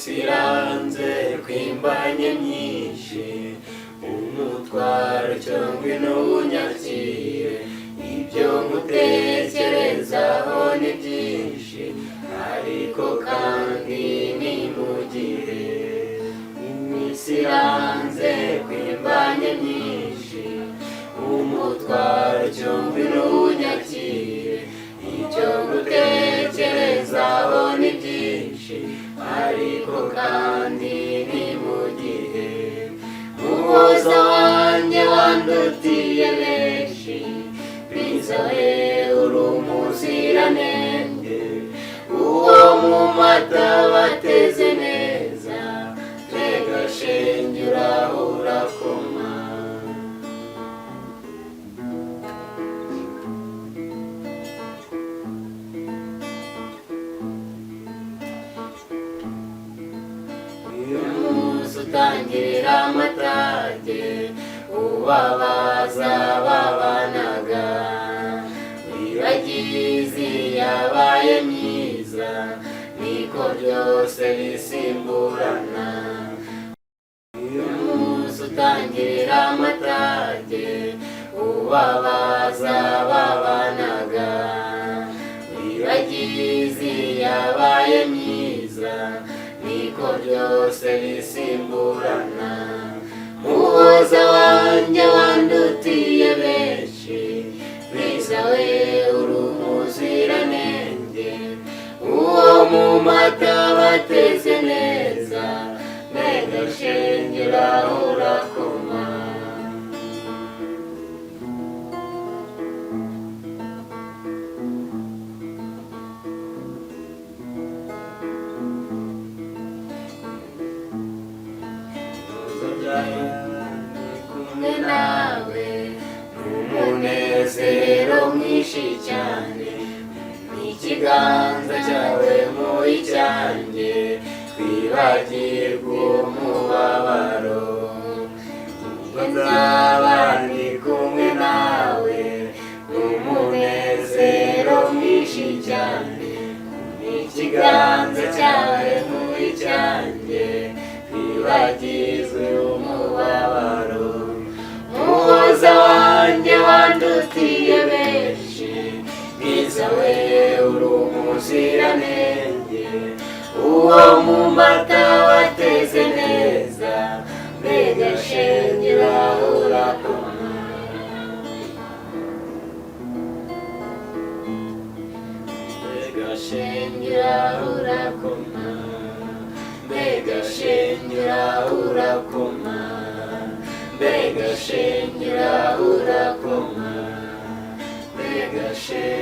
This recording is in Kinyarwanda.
siranze kwimbanye myinshi umutwaro cyangwa n'ubunyakire ibyo ngutekerezaho ni byinshi ariko kandi ni mu gihe iminsi iranze kwimbanye myinshi umutwaro cyangwa n'ubunyakire ibyo ngutekerezaho ni byinshi ariko kandi ni mu gihe umuhoza wanjye wandutiye benshi mwiza we uri umuziranenge uwo mu mata bateze neza mbega shenge uraho urakoma utangirira amatage ubabaza babanaga wibagizi yabaye myiza niko byose bisimburana uyu munsi utangirira amatage ubabaza babanaga wibagizi yabaye myiza niko byose bisimburana muhoza wanjye wandutiye benshi mwiza we uri umuziranenge uwo mu mata bateze neza mbega shenge uraho urakoma kumwe nawe n'umunezero mwinshi cyane n'ikiganza cyawe muri cyanjye twibagirwa umubabaro ubwo nzaba ndi kumwe nawe n'umunezero mwinshi cyane n'ikiganza cyawe muri cyanjye twibagirwa umubabaro muhoza wanjye wandutiye benshi mwiza we uri umuziranenge uwo mu mata wateze neza mbega shenge uraho urakoma mbega shenge uraho urakoma mbega shenge uraho urakoma mbega shenge uraho urakoma mbega shenge